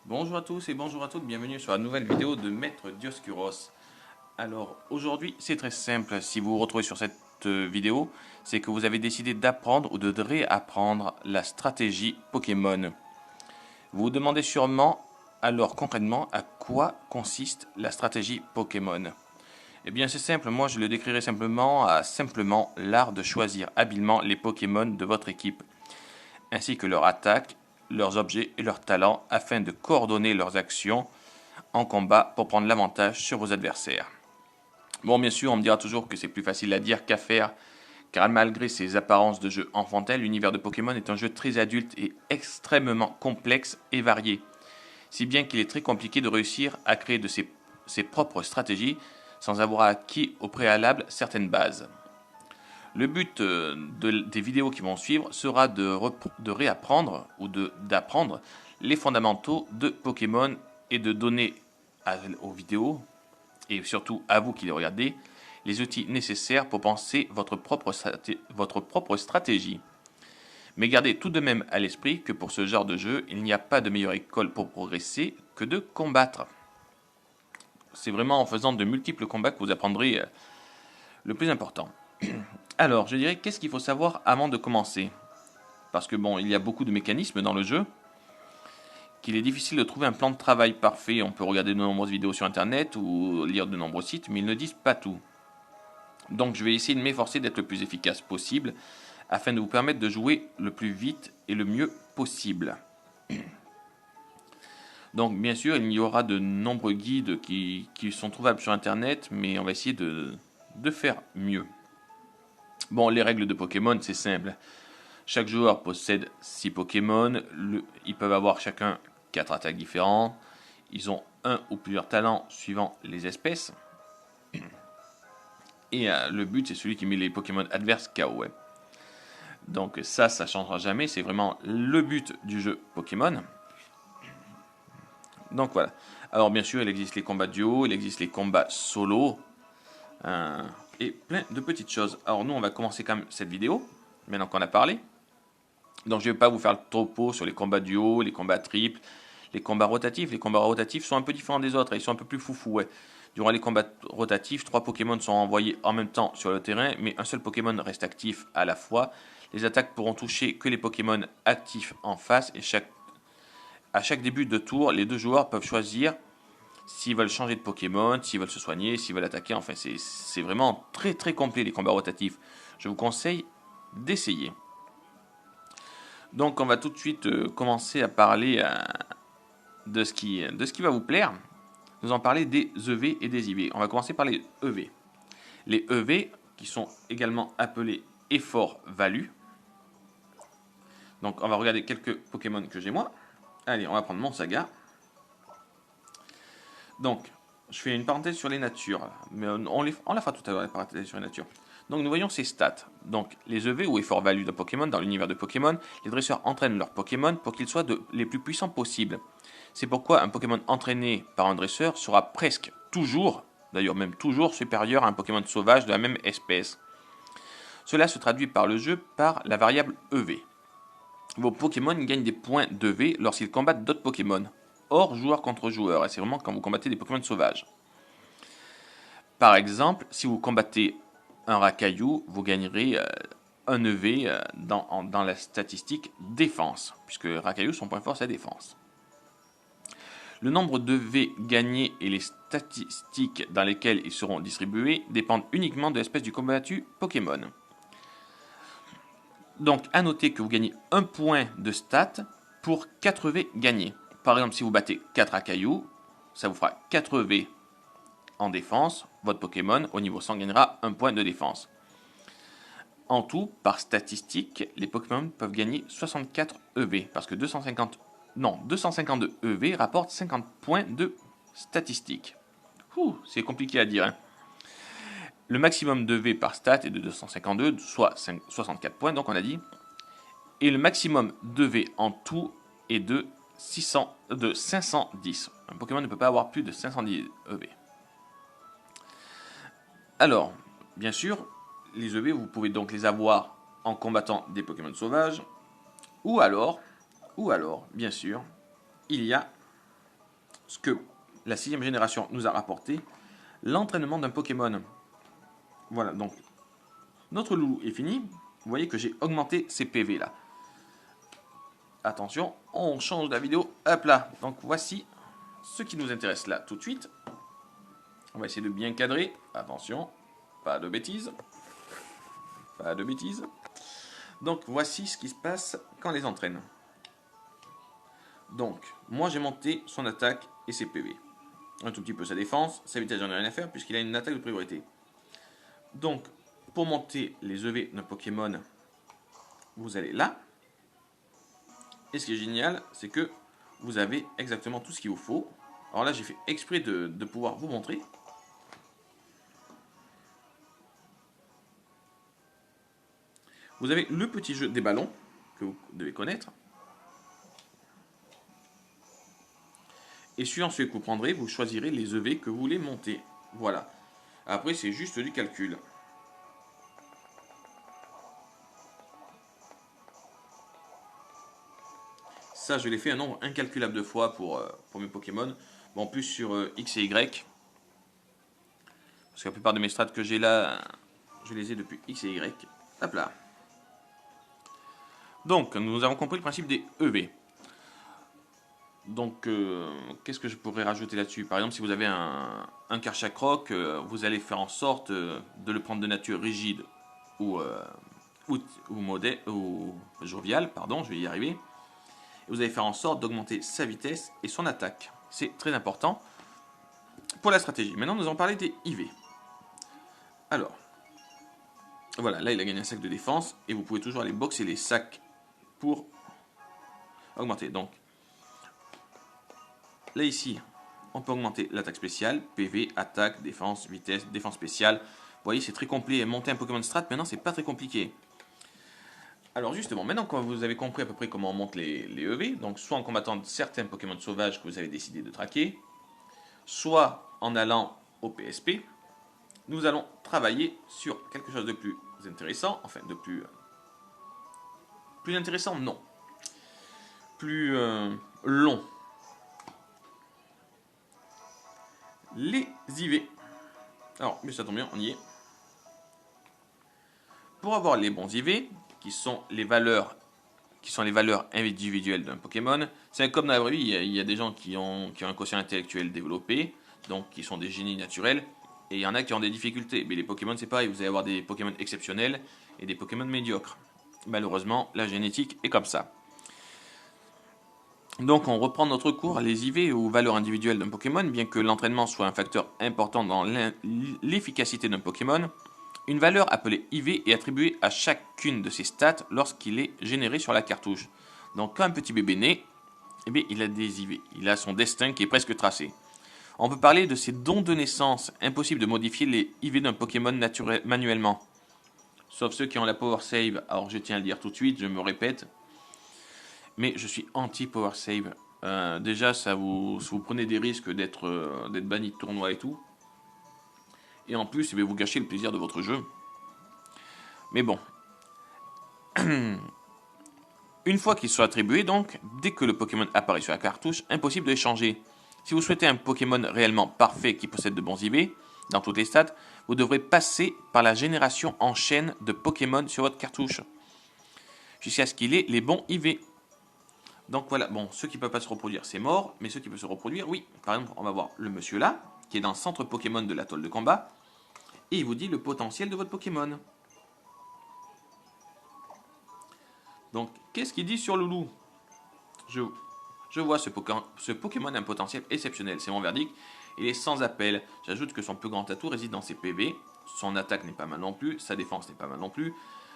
Bonjour à tous et bonjour à toutes, bienvenue sur la nouvelle vidéo de Maître Dioscuros. Alors aujourd'hui c'est très simple, si vous vous retrouvez sur cette vidéo, c'est que vous avez décidé d'apprendre ou de réapprendre la stratégie Pokémon. Vous vous demandez sûrement alors concrètement à quoi consiste la stratégie Pokémon. Eh bien c'est simple, moi je le décrirai simplement à simplement l'art de choisir habilement les Pokémon de votre équipe, ainsi que leur attaque, leurs objets et leurs talents afin de coordonner leurs actions en combat pour prendre l'avantage sur vos adversaires. Bon, bien sûr, on me dira toujours que c'est plus facile à dire qu'à faire, car malgré ses apparences de jeu enfantin, l'univers de Pokémon est un jeu très adulte et extrêmement complexe et varié, si bien qu'il est très compliqué de réussir à créer de ses propres stratégies sans avoir acquis au préalable certaines bases. Le but des vidéos qui vont suivre sera de réapprendre ou d'apprendre les fondamentaux de Pokémon et de donner aux vidéos, et surtout à vous qui les regardez, les outils nécessaires pour penser votre propre stratégie. Mais gardez tout de même à l'esprit que pour ce genre de jeu, il n'y a pas de meilleure école pour progresser que de combattre. C'est vraiment en faisant de multiples combats que vous apprendrez le plus important. Alors, je dirais, qu'est-ce qu'il faut savoir avant de commencer? Parce que bon, il y a beaucoup de mécanismes dans le jeu, qu'il est difficile de trouver un plan de travail parfait. On peut regarder de nombreuses vidéos sur internet ou lire de nombreux sites, mais ils ne disent pas tout. Donc je vais essayer de m'efforcer d'être le plus efficace possible, afin de vous permettre de jouer le plus vite et le mieux possible. Donc bien sûr, il y aura de nombreux guides qui sont trouvables sur internet, mais on va essayer de faire mieux. Bon, les règles de Pokémon, c'est simple. Chaque joueur possède 6 Pokémon, ils peuvent avoir chacun 4 attaques différentes, ils ont un ou plusieurs talents suivant les espèces, et le but c'est celui qui met les Pokémon adverses KO. Ouais. Donc ça changera jamais, c'est vraiment le but du jeu Pokémon. Donc voilà. Alors bien sûr, il existe les combats duo, il existe les combats solo, et plein de petites choses. Alors nous, on va commencer quand même cette vidéo, maintenant qu'on a parlé. Donc je ne vais pas vous faire le topo sur les combats duo, les combats triples, les combats rotatifs. Les combats rotatifs sont un peu différents des autres, ils sont un peu plus foufou. Ouais. Durant les combats rotatifs, 3 Pokémon sont envoyés en même temps sur le terrain, mais un seul Pokémon reste actif à la fois. Les attaques pourront toucher que les Pokémon actifs en face, et à chaque début de tour, les deux joueurs peuvent choisir s'ils veulent changer de Pokémon, s'ils veulent se soigner, s'ils veulent attaquer. Enfin, c'est vraiment très très complet les combats rotatifs. Je vous conseille d'essayer. Donc on va tout de suite commencer à parler de ce qui va vous plaire. Nous allons parler des EV et des IV. On va commencer par les EV. Les EV, qui sont également appelés effort value. Donc on va regarder quelques Pokémon que j'ai moi. Allez, on va prendre mon Saga. Donc, je fais une parenthèse sur les natures, mais on la fera tout à l'heure, la parenthèse sur les natures. Donc nous voyons ces stats. Donc les EV ou effort value d'un Pokémon, dans l'univers de Pokémon, les dresseurs entraînent leurs Pokémon pour qu'ils soient les plus puissants possibles. C'est pourquoi un Pokémon entraîné par un dresseur sera presque toujours, d'ailleurs même toujours, supérieur à un Pokémon sauvage de la même espèce. Cela se traduit par le jeu par la variable EV. Vos Pokémon gagnent des points d'EV lorsqu'ils combattent d'autres Pokémon, hors joueur contre joueur, et c'est vraiment quand vous combattez des Pokémon sauvages. Par exemple, si vous combattez un Racaillou, vous gagnerez un EV dans la statistique défense, puisque Racaillou, son point fort, c'est la défense. Le nombre d'EV gagnés et les statistiques dans lesquelles ils seront distribués dépendent uniquement de l'espèce du combattu Pokémon. Donc, à noter que vous gagnez un point de stat pour 4 EV gagnés. Par exemple, si vous battez 4 Racaillou, ça vous fera 4 EV en défense. Votre Pokémon, au niveau 100, gagnera un point de défense. En tout, par statistique, les Pokémon peuvent gagner 64 EV, parce que 252 EV rapportent 50 points de statistiques. C'est compliqué à dire. Hein. Le maximum d'EV par stat est de 252, soit 64 points, donc on a dit. Et le maximum d'EV en tout est de 510. Un Pokémon ne peut pas avoir plus de 510 EV. Alors, bien sûr, les EV, vous pouvez donc les avoir en combattant des Pokémon sauvages, ou alors, bien sûr, il y a ce que la 6e génération nous a rapporté, l'entraînement d'un Pokémon. Voilà, donc notre loulou est fini. Vous voyez que j'ai augmenté ses PV là. Attention, on change la vidéo. Hop là. Donc voici ce qui nous intéresse là tout de suite. On va essayer de bien cadrer. Attention, pas de bêtises. Pas de bêtises. Donc voici ce qui se passe quand on les entraîne. Donc, moi j'ai monté son attaque et ses PV. Un tout petit peu sa défense, sa vitesse, j'en ai rien à faire puisqu'il a une attaque de priorité. Donc, pour monter les EV d'un Pokémon, vous allez là. Et ce qui est génial, c'est que vous avez exactement tout ce qu'il vous faut. Alors là, j'ai fait exprès de pouvoir vous montrer. Vous avez le petit jeu des ballons que vous devez connaître. Et suivant celui que vous prendrez, vous choisirez les EV que vous voulez monter. Voilà. Après, c'est juste du calcul. Ça, je l'ai fait un nombre incalculable de fois pour mes Pokémon. Bon, en plus sur X et Y. Parce que la plupart de mes strats que j'ai là, je les ai depuis X et Y. Hop là. Donc, nous avons compris le principe des EV. Donc, qu'est-ce que je pourrais rajouter là-dessus? Par exemple, si vous avez un Karchakroc, vous allez faire en sorte de le prendre de nature rigide ou jovial, pardon, je vais y arriver. Et vous allez faire en sorte d'augmenter sa vitesse et son attaque. C'est très important pour la stratégie. Maintenant, nous allons parler des IV. Alors, voilà, là, il a gagné un sac de défense et vous pouvez toujours aller boxer les sacs pour augmenter. Donc, là, ici, on peut augmenter l'attaque spéciale, PV, attaque, défense, vitesse, défense spéciale. Vous voyez, c'est très complet. Monter un Pokémon Strat, maintenant, c'est pas très compliqué. Alors justement, maintenant que vous avez compris à peu près comment on monte les EV, donc soit en combattant certains Pokémon sauvages que vous avez décidé de traquer, soit en allant au PSP, nous allons travailler sur quelque chose de plus intéressant, enfin de plus intéressant, non, plus long. Les IV. Alors, mais ça tombe bien, on y est. Pour avoir les bons IV, qui sont les valeurs individuelles d'un Pokémon, c'est comme dans la vraie vie, il y a des gens qui ont un quotient intellectuel développé, donc qui sont des génies naturels, et il y en a qui ont des difficultés. Mais les Pokémon, c'est pareil, vous allez avoir des Pokémon exceptionnels et des Pokémon médiocres. Malheureusement, la génétique est comme ça. Donc on reprend notre cours, les IV ou valeurs individuelles d'un Pokémon, bien que l'entraînement soit un facteur important dans l'efficacité d'un Pokémon, une valeur appelée IV est attribuée à chacune de ses stats lorsqu'il est généré sur la cartouche. Donc quand un petit bébé naît, eh bien, il a des IV, il a son destin qui est presque tracé. On peut parler de ses dons de naissance, impossible de modifier les IV d'un Pokémon manuellement. Sauf ceux qui ont la Power Save, alors je tiens à le dire tout de suite, je me répète, mais je suis anti-Power Save. Déjà, vous prenez des risques d'être banni de tournoi et tout. Et en plus, vous gâchez le plaisir de votre jeu. Mais bon. Une fois qu'ils sont attribués, donc, dès que le Pokémon apparaît sur la cartouche, impossible de les changer. Si vous souhaitez un Pokémon réellement parfait qui possède de bons IV, dans toutes les stats, vous devrez passer par la génération en chaîne de Pokémon sur votre cartouche. Jusqu'à ce qu'il ait les bons IV. Donc voilà, bon, ceux qui ne peuvent pas se reproduire, c'est mort, mais ceux qui peuvent se reproduire, oui. Par exemple, on va voir le monsieur là, qui est dans le centre Pokémon de l'atoll de combat, et il vous dit le potentiel de votre Pokémon. Donc, qu'est-ce qu'il dit sur Loulou? Je vois ce Pokémon a un potentiel exceptionnel, c'est mon verdict. Il est sans appel. J'ajoute que son plus grand atout réside dans ses PV. Son attaque n'est pas mal non plus, sa défense n'est pas mal non plus.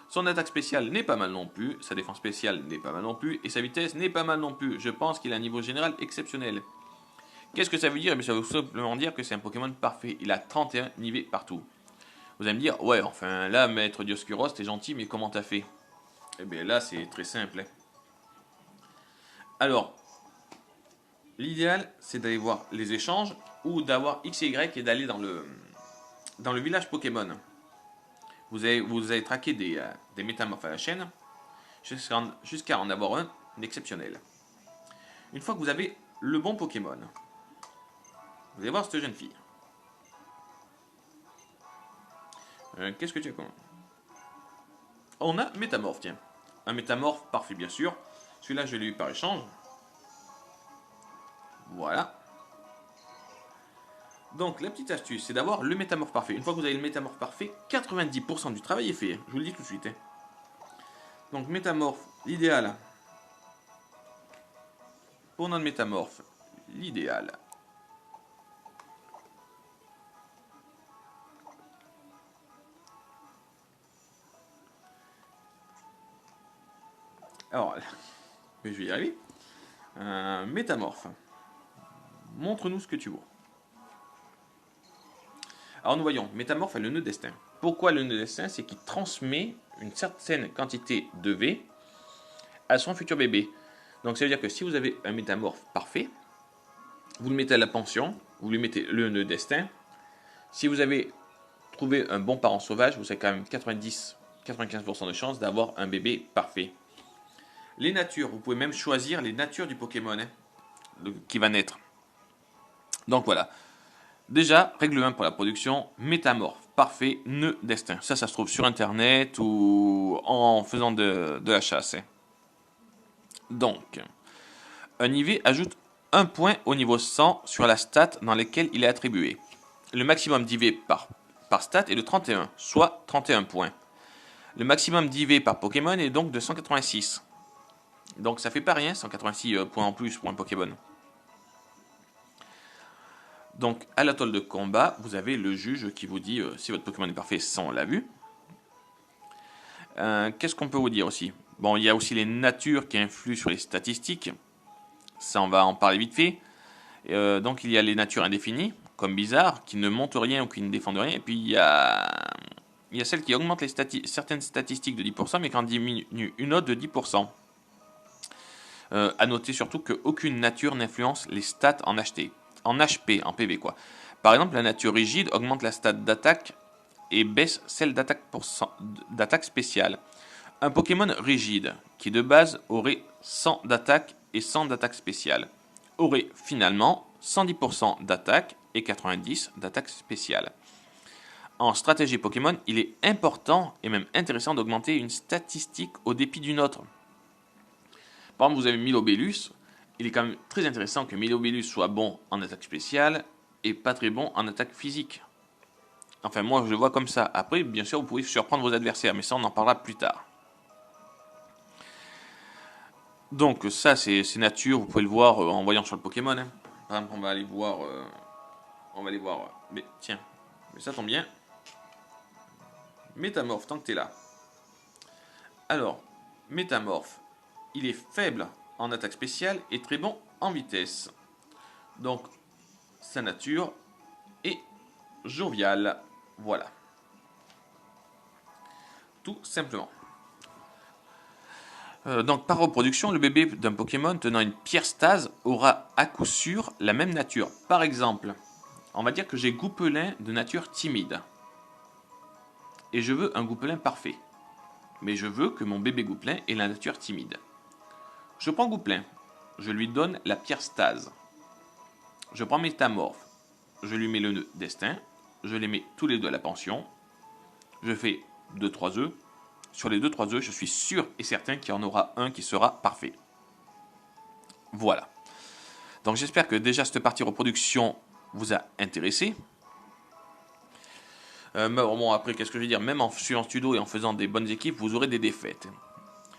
Son attaque spéciale n'est pas mal non plus, sa défense spéciale n'est pas mal non plus, et sa vitesse n'est pas mal non plus. Je pense qu'il a un niveau général exceptionnel. Qu'est-ce que ça veut dire? Ça veut simplement dire que c'est un Pokémon parfait. Il a 31 niveaux partout. Vous allez me dire, ouais, enfin là, maître Dioscuros, t'es gentil, mais comment t'as fait? Eh bien là, c'est très simple. Alors, l'idéal, c'est d'aller voir les échanges ou d'avoir X et Y et d'aller dans le village Pokémon. Vous allez traquer des métamorphes à la chaîne jusqu'à en avoir un exceptionnel. Une fois que vous avez le bon Pokémon, Vous allez voir cette jeune fille. Qu'est-ce que tu as comme... On a métamorphe, tiens. Un métamorphe parfait, bien sûr. Celui-là, je l'ai eu par échange. Voilà. Donc, la petite astuce, c'est d'avoir le métamorphe parfait. Une fois que vous avez le métamorphe parfait, 90% du travail est fait. Je vous le dis tout de suite. Donc, métamorphe, l'idéal. Pour notre métamorphe, l'idéal. Alors, je vais y arriver. Métamorphe. Montre-nous ce que tu vois. Alors nous voyons, métamorphe a le nœud destin. Pourquoi le nœud destin? C'est qu'il transmet une certaine quantité de V à son futur bébé. Donc ça veut dire que si vous avez un métamorphe parfait, vous le mettez à la pension, vous lui mettez le nœud destin. Si vous avez trouvé un bon parent sauvage, vous avez quand même 90-95% de chance d'avoir un bébé parfait. Les natures, vous pouvez même choisir les natures du Pokémon qui va naître. Donc voilà. Déjà, règle 1 pour la production, métamorphe, parfait, nœud destin. Ça se trouve sur internet ou en faisant de la chasse. Donc, un IV ajoute un point au niveau 100 sur la stat dans laquelle il est attribué. Le maximum d'IV par stat est de 31, soit 31 points. Le maximum d'IV par Pokémon est donc de 186. Donc ça fait pas rien, 186 points en plus pour un Pokémon. Donc, à l'atoll de combat, vous avez le juge qui vous dit si votre Pokémon est parfait, ça on l'a vu. Qu'est-ce qu'on peut vous dire aussi? Bon, il y a aussi les natures qui influent sur les statistiques. Ça, on va en parler vite fait. Donc, il y a les natures indéfinies, comme Bizarre, qui ne montent rien ou qui ne défendent rien. Et puis, il y a celles qui augmentent certaines statistiques de 10%, mais qui en diminuent une autre de 10%. À noter surtout qu'aucune nature n'influence les stats en HP. En PV quoi. Par exemple, la nature rigide augmente la stat d'attaque et baisse celle d'attaque spéciale. Un Pokémon rigide, qui de base aurait 100 d'attaque et 100 d'attaque spéciale, aurait finalement 110% d'attaque et 90 d'attaque spéciale. En stratégie Pokémon, il est important et même intéressant d'augmenter une statistique au dépit d'une autre. Par exemple, vous avez Milobellus. Il est quand même très intéressant que Milobellus soit bon en attaque spéciale et pas très bon en attaque physique. Enfin, moi, je le vois comme ça. Après, bien sûr, vous pouvez surprendre vos adversaires, mais ça, on en parlera plus tard. Donc, ça, c'est nature. Vous pouvez le voir en voyant sur le Pokémon. Par exemple, on va aller voir... mais tiens, mais ça tombe bien. Métamorphe, tant que t'es là. Alors, Métamorphe, il est faible en attaque spéciale et très bon en vitesse. Donc, sa nature est joviale. Voilà. Tout simplement. Donc, par reproduction, le bébé d'un Pokémon tenant une pierre stase aura à coup sûr la même nature. Par exemple, on va dire que j'ai Goupelin de nature timide. Et je veux un Goupelin parfait. Mais je veux que mon bébé Goupelin ait la nature timide. Je prends Goupelin, je lui donne la pierre stase. Je prends Métamorphe, je lui mets le nœud destin, je les mets tous les deux à la pension. Je fais 2-3 œufs. Sur les 2-3 œufs, je suis sûr et certain qu'il y en aura un qui sera parfait. Voilà. Donc j'espère que déjà cette partie reproduction vous a intéressé. Bon, après, qu'est-ce que je veux dire? Même en suivant studio et en faisant des bonnes équipes, vous aurez des défaites.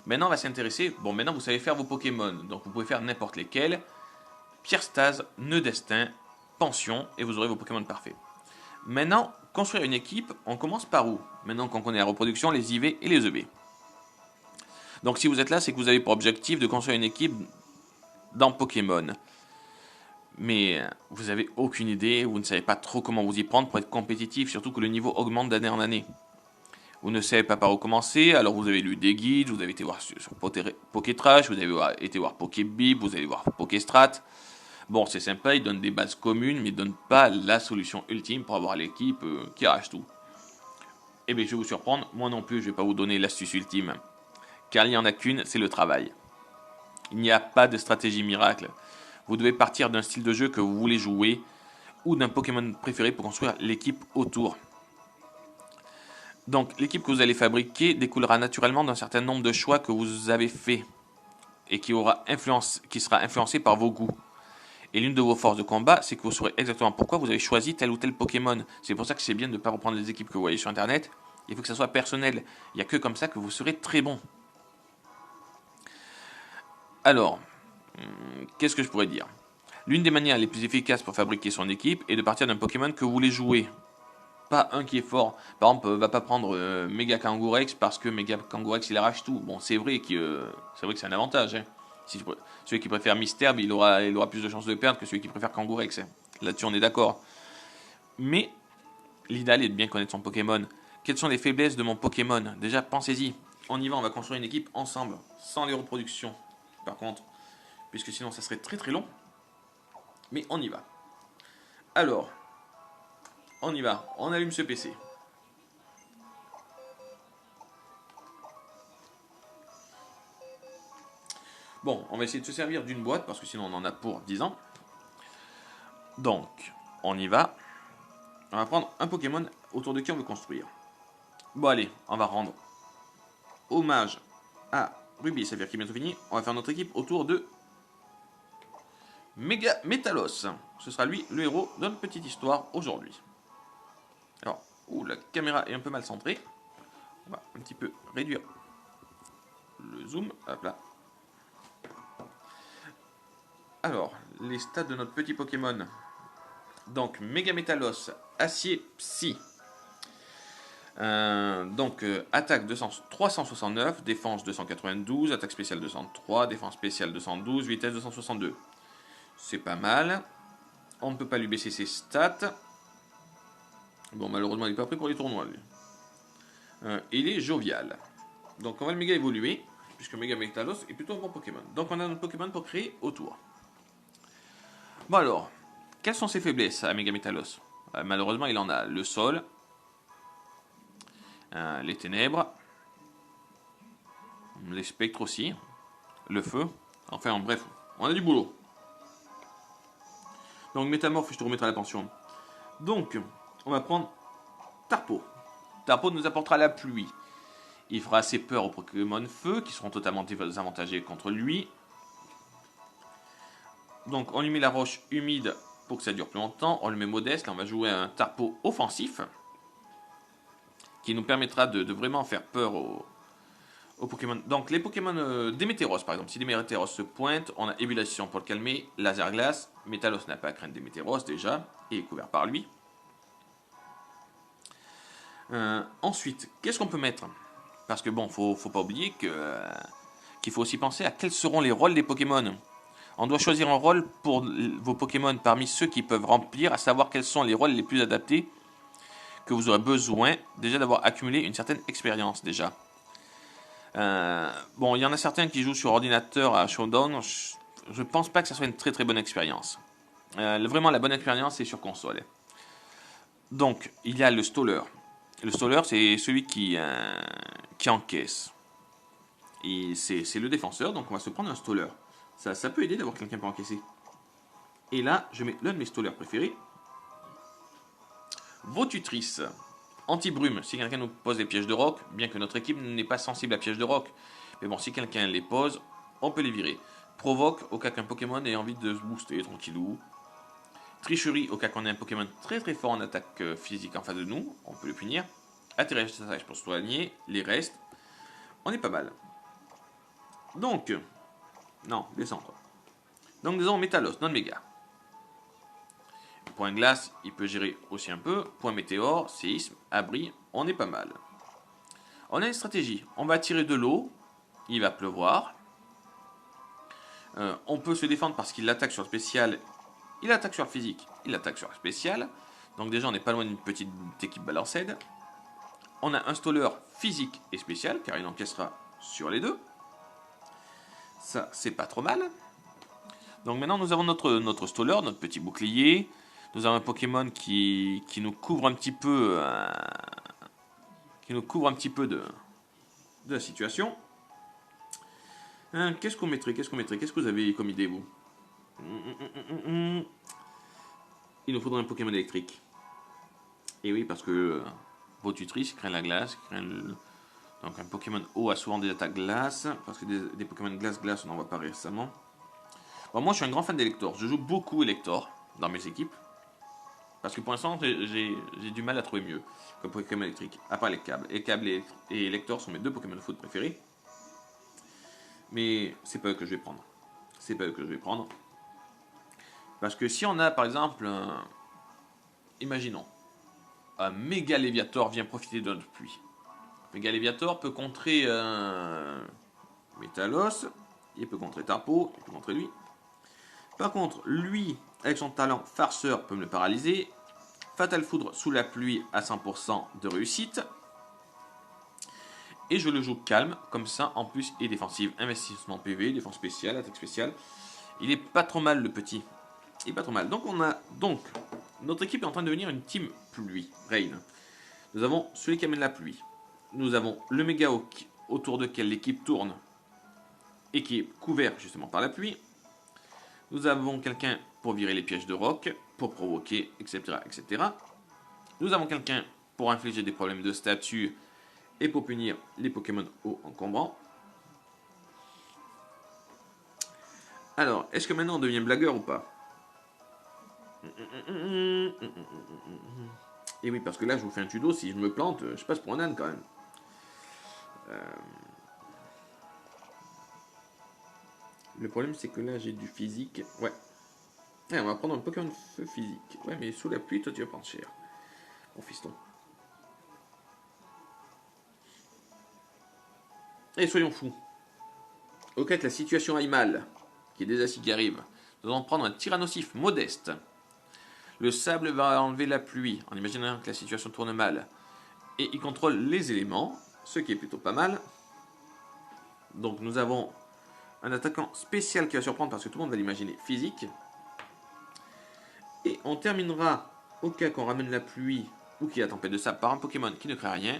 Maintenant, on va s'intéresser. Bon, maintenant, vous savez faire vos Pokémon. Donc, vous pouvez faire n'importe lesquels. Pierre stase, nœud destin, pension, et vous aurez vos Pokémon parfaits. Maintenant, construire une équipe, on commence par où? Maintenant qu'on connaît la reproduction, les IV et les EV. Donc, si vous êtes là, c'est que vous avez pour objectif de construire une équipe dans Pokémon. Mais vous n'avez aucune idée, vous ne savez pas trop comment vous y prendre pour être compétitif, surtout que le niveau augmente d'année en année. Vous ne savez pas par où commencer, alors vous avez lu des guides, vous avez été voir sur Pokétrash, vous avez été voir Pokébip, vous allez voir Pokestrat. Bon, c'est sympa, ils donnent des bases communes, mais ils ne donnent pas la solution ultime pour avoir l'équipe qui arrache tout. Eh bien, je vais vous surprendre, moi non plus, je ne vais pas vous donner l'astuce ultime. Car il n'y en a qu'une, c'est le travail. Il n'y a pas de stratégie miracle. Vous devez partir d'un style de jeu que vous voulez jouer, ou d'un Pokémon préféré pour construire l'équipe autour. Donc l'équipe que vous allez fabriquer découlera naturellement d'un certain nombre de choix que vous avez fait et qui sera influencé par vos goûts. Et l'une de vos forces de combat, c'est que vous saurez exactement pourquoi vous avez choisi tel ou tel Pokémon. C'est pour ça que c'est bien de ne pas reprendre les équipes que vous voyez sur Internet. Il faut que ça soit personnel. Il n'y a que comme ça que vous serez très bon. Alors, qu'est-ce que je pourrais dire? L'une des manières les plus efficaces pour fabriquer son équipe est de partir d'un Pokémon que vous voulez jouer. Pas un qui est fort. Par exemple, va pas prendre Mega Kangourex parce que Mega Kangourex il arrache tout. Bon, c'est vrai que c'est un avantage. Hein. Celui qui préfère Misterb, il aura plus de chances de perdre que celui qui préfère Kangourex. Hein. Là-dessus, on est d'accord. Mais l'idéal est de bien connaître son Pokémon. Quelles sont les faiblesses de mon Pokémon? Déjà, pensez-y. On y va, on va construire une équipe ensemble, sans les reproductions. Par contre, puisque sinon ça serait très très long. Mais on y va. Alors, on y va. On allume ce PC. Bon, on va essayer de se servir d'une boîte parce que sinon on en a pour 10 ans. Donc, on y va. On va prendre un Pokémon autour de qui on veut construire. Bon, allez, on va rendre hommage à Ruby et Saphir qui est bientôt fini. On va faire notre équipe autour de Mega Metalos. Ce sera lui le héros de notre petite histoire aujourd'hui. Alors, la caméra est un peu mal centrée. On va un petit peu réduire le zoom. Hop là. Alors, les stats de notre petit Pokémon. Donc, Mega Metalos, Acier Psy. Attaque 369, défense 292, attaque spéciale 203, défense spéciale 212, vitesse 262. C'est pas mal. On ne peut pas lui baisser ses stats. Bon, malheureusement, il n'est pas prêt pour les tournois, lui. Il est jovial. Donc, on va le méga évoluer, puisque Mega Metalos est plutôt un bon Pokémon. Donc, on a notre Pokémon pour créer autour. Bon, alors, quelles sont ses faiblesses à Mega Metalos? Malheureusement, il en a le sol, les ténèbres, les spectres aussi, le feu. Enfin, bref, on a du boulot. Donc, Métamorphe, je te remettrai la pension. Donc, on va prendre Tarpo. Tarpo nous apportera la pluie. Il fera assez peur aux Pokémon feu qui seront totalement désavantagés contre lui. Donc, on lui met la roche humide pour que ça dure plus longtemps. On le met modeste. Là, on va jouer un Tarpo offensif qui nous permettra de vraiment faire peur aux Pokémon. Donc, les Pokémon Démétéros, par exemple. Si Démétéros se pointe, on a Ébullition pour le calmer, Laser Glace. Métalos n'a pas à craindre Démétéros déjà et est couvert par lui. Ensuite, qu'est-ce qu'on peut mettre? Parce que bon, faut pas oublier qu'il faut aussi penser à quels seront les rôles des Pokémon. On doit choisir un rôle pour vos Pokémon parmi ceux qui peuvent remplir, à savoir quels sont les rôles les plus adaptés que vous aurez besoin déjà d'avoir accumulé une certaine expérience déjà. Bon, il y en a certains qui jouent sur ordinateur à Showdown. Je pense pas que ça soit une très très bonne expérience. Vraiment, la bonne expérience, c'est sur console. Donc, il y a le Stoller. Le Stoller, c'est celui qui encaisse. Et c'est le défenseur, donc on va se prendre un Stoller. Ça peut aider d'avoir quelqu'un pour encaisser. Et là, je mets l'un de mes Stollers préférés. Votutrice. Anti-brume, si quelqu'un nous pose des pièges de roc, bien que notre équipe n'est pas sensible à pièges de roc. Mais bon, si quelqu'un les pose, on peut les virer. Provoque, au cas qu'un Pokémon ait envie de se booster, tranquillou. Tricherie, au cas qu'on ait un Pokémon très très fort en attaque physique en face de nous, on peut le punir. Atterrissage pour se soigner, les restes, on est pas mal. Donc, non, descendre. Donc nous avons Métalos, non méga. Point glace, il peut gérer aussi un peu. Point météore, séisme, abri, on est pas mal. On a une stratégie, on va tirer de l'eau, il va pleuvoir. On peut se défendre parce qu'il attaque sur le spécial, il attaque sur le physique, il attaque sur le spécial. Donc déjà on n'est pas loin d'une petite équipe balanced. On a un Stoller physique et spécial, car il encaissera sur les deux. Ça, c'est pas trop mal. Donc maintenant, nous avons notre Stoller, notre petit bouclier. Nous avons un Pokémon qui nous couvre un petit peu, de la situation. Qu'est-ce qu'on mettrait? Qu'est-ce que vous avez comme idée, vous? il nous faudra un Pokémon électrique. Et oui, parce que vos tutrices craignent la glace, donc un Pokémon eau a souvent des attaques glace, parce que des Pokémon glace-glace, on n'en voit pas récemment. Bon, moi, je suis un grand fan d'Elector. Je joue beaucoup Elector dans mes équipes. Parce que pour l'instant, j'ai du mal à trouver mieux comme Pokémon électrique, à part les câbles. Et câbles et Elector sont mes deux Pokémon foot préférés. Mais c'est pas eux que je vais prendre. C'est pas eux que je vais prendre. Parce que si on a, par exemple, imaginons, un méga Léviator vient profiter de notre pluie. Méga Léviator peut contrer Métalos, il peut contrer Tarpo, il peut contrer lui. Par contre, lui, avec son talent farceur, peut me le paralyser. Fatal Foudre sous la pluie à 100% de réussite. Et je le joue calme, comme ça, en plus, et défensive. Investissement PV, défense spéciale, attaque spéciale. Il est pas trop mal, le petit. Il est pas trop mal. Donc, notre équipe est en train de devenir une team pluie, Rain. Nous avons celui qui amène la pluie. Nous avons le Mega Hawk, autour de lequel l'équipe tourne, et qui est couvert, justement, par la pluie. Nous avons quelqu'un pour virer les pièges de roc, pour provoquer, etc., etc. Nous avons quelqu'un pour infliger des problèmes de statut et pour punir les Pokémon eau encombrants. Alors, est-ce que maintenant on devient blagueur ou pas? Et oui, parce que là, je vous fais un tuto, si je me plante, je passe pour un âne quand même. Le problème, c'est que là, j'ai du physique. Ouais. Ouais, on va prendre un Pokémon feu physique. Ouais, mais sous la pluie, toi, tu vas prendre cher. Mon fiston. Et soyons fous. Ok, la situation aille mal, qu'il y ait des acides qui arrivent. Nous allons prendre un Tyrannosif modeste. Le sable va enlever la pluie, en imaginant que la situation tourne mal. Et il contrôle les éléments, ce qui est plutôt pas mal. Donc nous avons un attaquant spécial qui va surprendre parce que tout le monde va l'imaginer physique. Et on terminera, au cas qu'on ramène la pluie ou qu'il y a tempête de sable, par un Pokémon qui ne crée rien,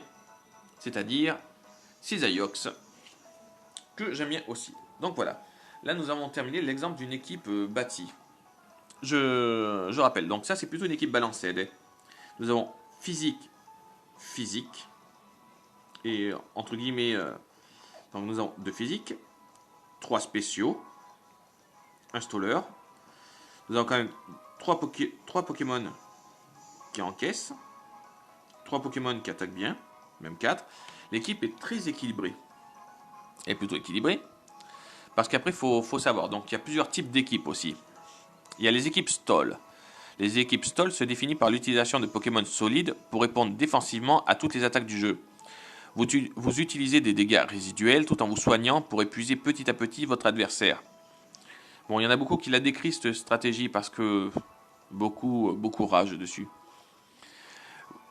c'est-à-dire Cisaiox, que j'aime bien aussi. Donc voilà, là nous avons terminé l'exemple d'une équipe bâtie. Je rappelle, donc ça c'est plutôt une équipe balancée. Nous avons physique, et entre guillemets, donc nous avons 2 physiques, 3 spéciaux, un Stoller. Nous avons quand même 3 Pokémon qui encaissent, 3 Pokémon qui attaquent bien, même 4. L'équipe est très équilibrée. Elle est plutôt équilibrée. Parce qu'après, il faut savoir. Donc, il y a plusieurs types d'équipes aussi. Il y a les équipes stall. Les équipes stall se définissent par l'utilisation de Pokémon solides pour répondre défensivement à toutes les attaques du jeu. Vous utilisez des dégâts résiduels tout en vous soignant pour épuiser petit à petit votre adversaire. Bon, il y en a beaucoup qui la décrient cette stratégie parce que beaucoup ragent dessus.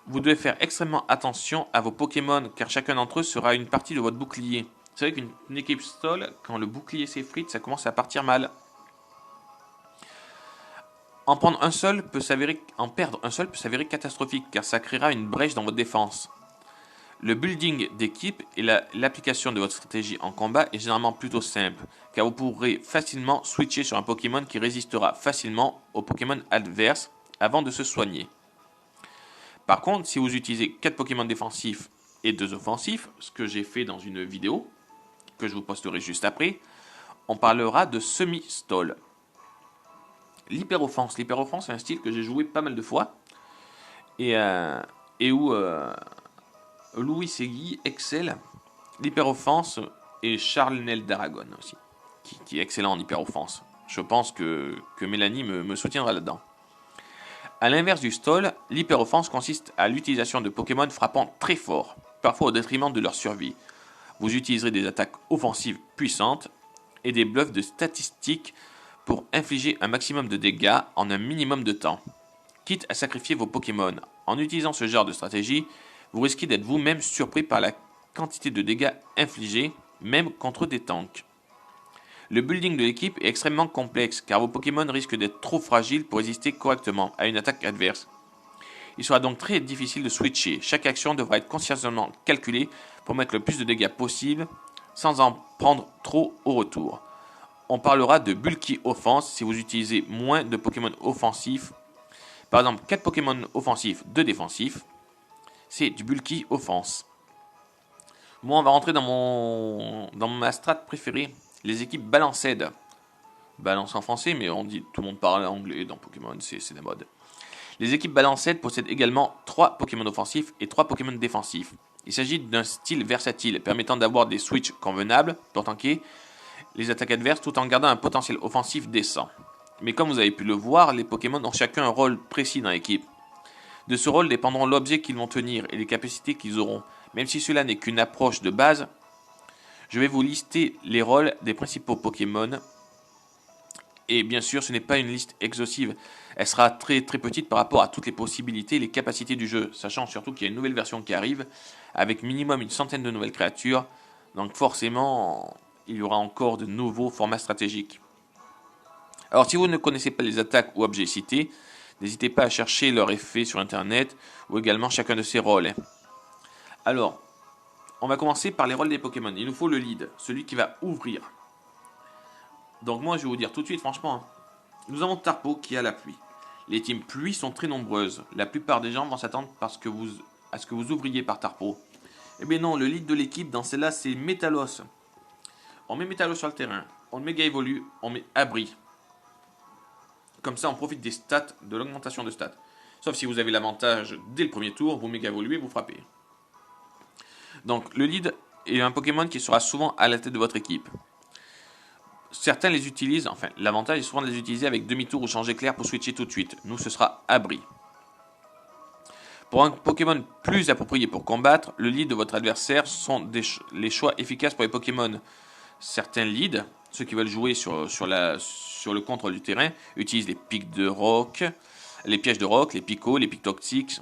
Vous devez faire extrêmement attention à vos Pokémon car chacun d'entre eux sera une partie de votre bouclier. C'est vrai qu'une équipe stall, quand le bouclier s'effrite, ça commence à partir mal. En perdre un seul peut s'avérer catastrophique car ça créera une brèche dans votre défense. Le building d'équipe et l'application de votre stratégie en combat est généralement plutôt simple, car vous pourrez facilement switcher sur un Pokémon qui résistera facilement aux Pokémon adverses avant de se soigner. Par contre, si vous utilisez 4 Pokémon défensifs et 2 offensifs, ce que j'ai fait dans une vidéo, que je vous posterai juste après, on parlera de semi-stall. L'hyperoffense. L'hyperoffense, c'est un style que j'ai joué pas mal de fois, et où Louis Segui excelle l'hyperoffense et Charles Nel d'Aragon aussi, qui est excellent en hyperoffense. Je pense que Mélanie me soutiendra là-dedans. A l'inverse du stall, l'hyperoffense consiste à l'utilisation de Pokémon frappant très fort, parfois au détriment de leur survie. Vous utiliserez des attaques offensives puissantes et des bluffs de statistiques pour infliger un maximum de dégâts en un minimum de temps, quitte à sacrifier vos Pokémon. En utilisant ce genre de stratégie, vous risquez d'être vous-même surpris par la quantité de dégâts infligés, même contre des tanks. Le building de l'équipe est extrêmement complexe, car vos Pokémon risquent d'être trop fragiles pour résister correctement à une attaque adverse. Il sera donc très difficile de switcher. Chaque action devra être consciencieusement calculée pour mettre le plus de dégâts possible, sans en prendre trop au retour. On parlera de bulky offense si vous utilisez moins de Pokémon offensifs, Par exemple, 4 Pokémon offensifs, 2 défensifs, c'est du bulky offense. Moi, on va rentrer dans ma strat préférée, les équipes Balanced. Balance en français, mais on dit tout le monde parle anglais dans Pokémon, c'est la mode. Les équipes Balanced possèdent également 3 Pokémon offensifs et 3 Pokémon défensifs. Il s'agit d'un style versatile permettant d'avoir des switches convenables pour tanker les attaques adverses tout en gardant un potentiel offensif décent. Mais comme vous avez pu le voir, les Pokémon ont chacun un rôle précis dans l'équipe. De ce rôle dépendront l'objet qu'ils vont tenir et les capacités qu'ils auront. Même si cela n'est qu'une approche de base, je vais vous lister les rôles des principaux Pokémon. Et bien sûr, ce n'est pas une liste exhaustive. Elle sera très très petite par rapport à toutes les possibilités et les capacités du jeu, sachant surtout qu'il y a une nouvelle version qui arrive, avec minimum une centaine de nouvelles créatures. Donc forcément, il y aura encore de nouveaux formats stratégiques. Alors si vous ne connaissez pas les attaques ou objets cités, n'hésitez pas à chercher leur effet sur internet, ou également chacun de ces rôles. Alors, on va commencer par les rôles des Pokémon. Il nous faut le lead, celui qui va ouvrir. Donc moi je vais vous dire tout de suite franchement, nous avons Tarpo qui a la pluie. Les teams pluie sont très nombreuses. La plupart des gens vont s'attendre à ce que vous ouvriez par Tarpo. Eh bien non, le lead de l'équipe dans celle-là c'est Métalos. On met Métalos sur le terrain, on le méga évolue, on met Abri. Comme ça on profite des stats, de l'augmentation de stats. Sauf si vous avez l'avantage dès le premier tour, vous méga évoluez, vous frappez. Donc le lead est un Pokémon qui sera souvent à la tête de votre équipe. Certains les utilisent, enfin l'avantage est souvent de les utiliser avec demi-tour ou changer clair pour switcher tout de suite. Nous ce sera Abri. Pour un Pokémon plus approprié pour combattre, le lead de votre adversaire sont les choix efficaces pour les Pokémon. Certains leads, ceux qui veulent jouer sur le contrôle du terrain, utilisent les pics de roc, les pièges de roc, les picots, les pics toxiques.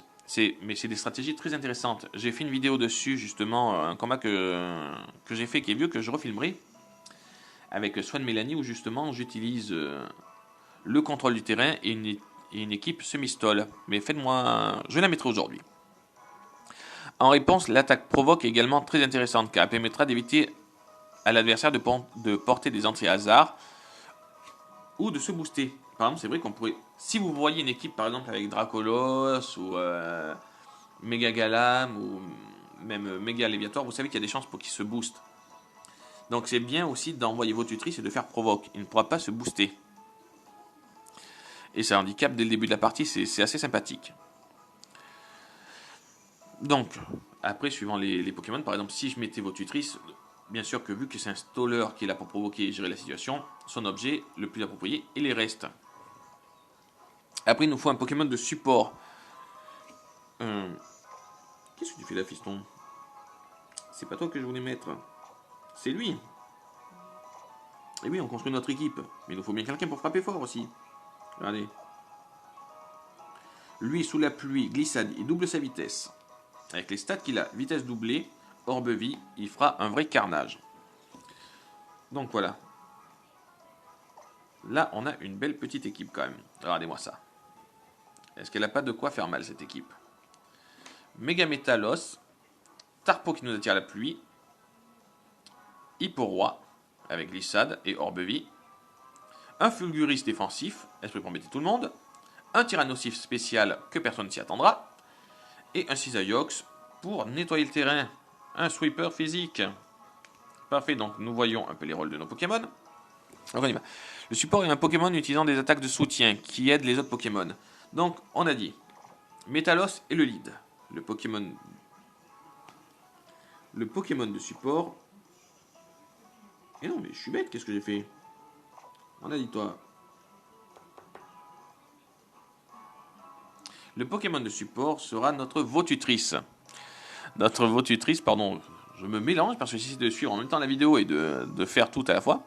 Mais c'est des stratégies très intéressantes. J'ai fait une vidéo dessus justement, un combat que j'ai fait qui est vieux, que je refilmerai. Avec Swan Mélanie où justement j'utilise le contrôle du terrain et une équipe semi-stall. Mais faites-moi, je la mettrai aujourd'hui. En réponse, l'attaque provoque est également très intéressante car elle permettra d'éviter à l'adversaire de porter des entrées hasard ou de se booster. Par exemple, c'est vrai qu'on pourrait, si vous voyez une équipe par exemple avec Dracolos ou Mega Galam ou même Mega Léviator, vous savez qu'il y a des chances pour qu'il se booste. Donc c'est bien aussi d'envoyer vos tutrices et de faire provoque. Il ne pourra pas se booster. Et ça handicap dès le début de la partie, c'est assez sympathique. Donc, après, suivant les Pokémon, par exemple, si je mettais vos tutrices, bien sûr que vu que c'est un staller qui est là pour provoquer et gérer la situation, son objet le plus approprié est les restes. Après, il nous faut un Pokémon de support. Qu'est-ce que tu fais là, fiston? C'est pas toi que je voulais mettre. C'est lui. Et oui, on construit notre équipe. Mais il nous faut bien quelqu'un pour frapper fort aussi. Regardez. Lui, sous la pluie, glissade, il double sa vitesse. Avec les stats qu'il a, vitesse doublée, orbe vie, il fera un vrai carnage. Donc voilà. Là, on a une belle petite équipe quand même. Regardez-moi ça. Est-ce qu'elle n'a pas de quoi faire mal, cette équipe? Méga Métalos. Tarpo qui nous attire la pluie. Hipporoi avec glissade et orbe-vie. Un Fulguris défensif, esprit pour embêter tout le monde. Un Tyrannosif spécial que personne ne s'y attendra. Et un Cisaiox pour nettoyer le terrain. Un sweeper physique. Parfait, donc nous voyons un peu les rôles de nos Pokémon. Donc on y va. Le support est un Pokémon utilisant des attaques de soutien qui aident les autres Pokémon. Donc on a dit Métalos est le lead. Le Pokémon de support. Et non, mais je suis bête, qu'est-ce que j'ai fait? On a dit toi. Le Pokémon de support sera notre Votutrice. Notre Votutrice, pardon, je me mélange parce que j'essaie de suivre en même temps la vidéo et de faire tout à la fois.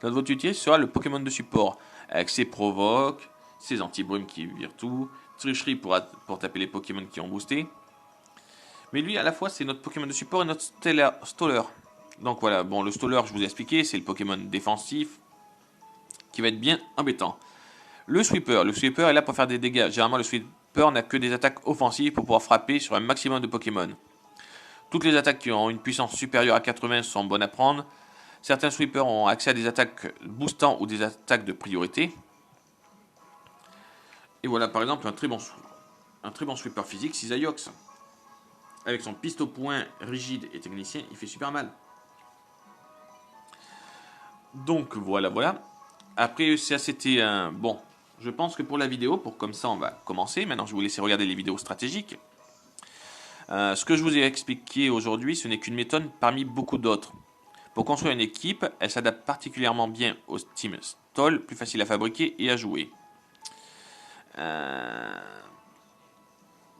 Notre Votutrice sera le Pokémon de support, avec ses provoques, ses anti-brumes qui virent tout, tricherie pour taper les Pokémon qui ont boosté. Mais lui, à la fois, c'est notre Pokémon de support et notre Stoller. Donc voilà, bon, le Stoller, je vous ai expliqué, c'est le Pokémon défensif qui va être bien embêtant. Le Sweeper est là pour faire des dégâts. Généralement, le Sweeper n'a que des attaques offensives pour pouvoir frapper sur un maximum de Pokémon. Toutes les attaques qui ont une puissance supérieure à 80 sont bonnes à prendre. Certains Sweepers ont accès à des attaques boostant ou des attaques de priorité. Et voilà par exemple un très bon sweeper physique, Cisaiox. Avec son piste-au-point rigide et technicien, il fait super mal. Donc voilà. Après ça c'était un... Bon, je pense que pour la vidéo, comme ça on va commencer. Maintenant je vais vous laisser regarder les vidéos stratégiques. Ce que je vous ai expliqué aujourd'hui, ce n'est qu'une méthode parmi beaucoup d'autres. Pour construire une équipe, elle s'adapte particulièrement bien au Team Stall, plus facile à fabriquer et à jouer.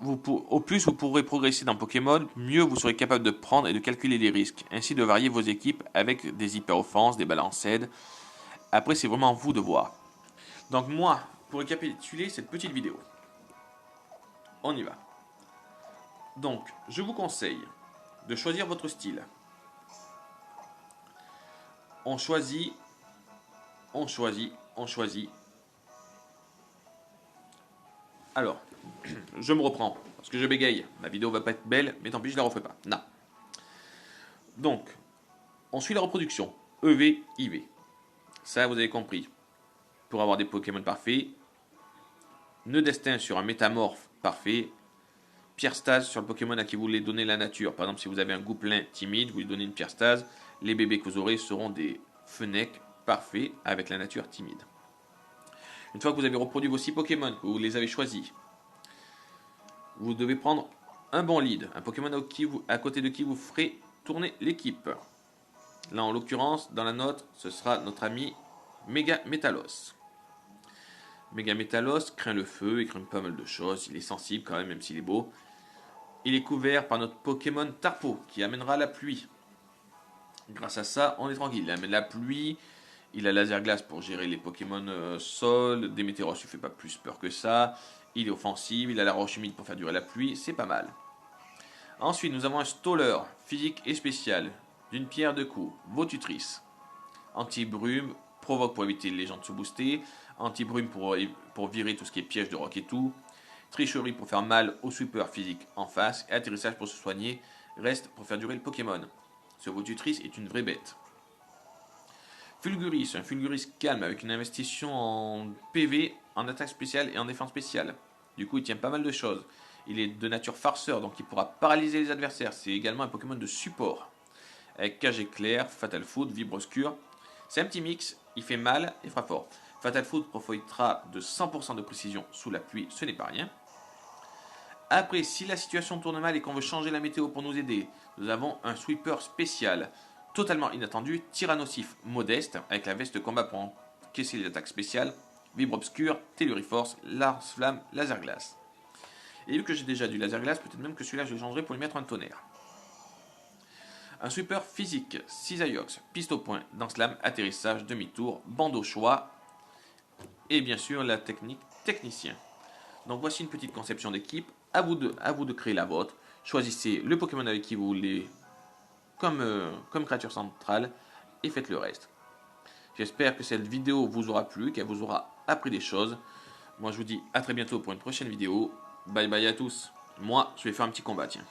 Au plus vous pourrez progresser dans Pokémon, mieux vous serez capable de prendre et de calculer les risques, ainsi de varier vos équipes avec des hyper-offenses, des balanced. Après, c'est vraiment vous de voir. Donc moi, pour récapituler cette petite vidéo, on y va. Donc, je vous conseille de choisir votre style. On choisit. Alors, je me reprends, parce que je bégaye. Ma vidéo va pas être belle, mais tant pis, je la referai pas. Non. Donc, on suit la reproduction. EV, IV. Ça, vous avez compris. Pour avoir des Pokémon parfaits. Nœud destin sur un métamorphe parfait. Pierre stase sur le Pokémon à qui vous voulez donner la nature. Par exemple, si vous avez un Gouplin timide, vous lui donnez une pierre stase. Les bébés que vous aurez seront des Fennecs parfaits avec la nature timide. Une fois que vous avez reproduit vos 6 Pokémon, que vous les avez choisis, vous devez prendre un bon lead, un Pokémon à côté de qui vous ferez tourner l'équipe. Là, en l'occurrence, dans la note, ce sera notre ami Mega Metalos. Mega Metalos craint le feu, il craint pas mal de choses, il est sensible quand même s'il est beau. Il est couvert par notre Pokémon Tarpo, qui amènera la pluie. Grâce à ça, on est tranquille. Il amène la pluie, il a laser glace pour gérer les Pokémon sol, Démétéros lui fait pas plus peur que ça, il est offensif, il a la roche humide pour faire durer la pluie, c'est pas mal. Ensuite, nous avons un Stoller, physique et spécial, d'une pierre de coups, Votutrice. Anti-brume, provoque pour éviter les gens de se booster, anti-brume pour virer tout ce qui est piège de rock et tout, tricherie pour faire mal au sweeper physique en face, et atterrissage pour se soigner, reste pour faire durer le Pokémon. Ce Votutrice est une vraie bête. Fulguris, un Fulguris calme avec une investition en PV, en attaque spéciale et en défense spéciale. Du coup, il tient pas mal de choses. Il est de nature farceur, donc il pourra paralyser les adversaires. C'est également un Pokémon de support. Avec Cage éclair, Fatal Foot, Vibre Obscur. C'est un petit mix, il fait mal et frappe fort. Fatal Foot profitera de 100% de précision sous la pluie, ce n'est pas rien. Après, si la situation tourne mal et qu'on veut changer la météo pour nous aider, nous avons un sweeper spécial, totalement inattendu, Tyrannosif modeste, avec la veste combat pour encaisser les attaques spéciales, Vibre Obscur, Telluriforce, Lance Flamme, Laser Glace. Et vu que j'ai déjà du Laser Glace, peut-être même que celui-là je le changerai pour lui mettre un tonnerre. Un sweeper physique, Cisaiox, piste au point, Danse Lame, atterrissage, demi-tour, bandeau choix, et bien sûr la technique technicien. Donc voici une petite conception d'équipe, à vous de créer la vôtre. Choisissez le Pokémon avec qui vous voulez comme créature centrale et faites le reste. J'espère que cette vidéo vous aura plu, qu'elle vous aura appris des choses. Moi je vous dis à très bientôt pour une prochaine vidéo. Bye bye à tous. Moi je vais faire un petit combat, tiens.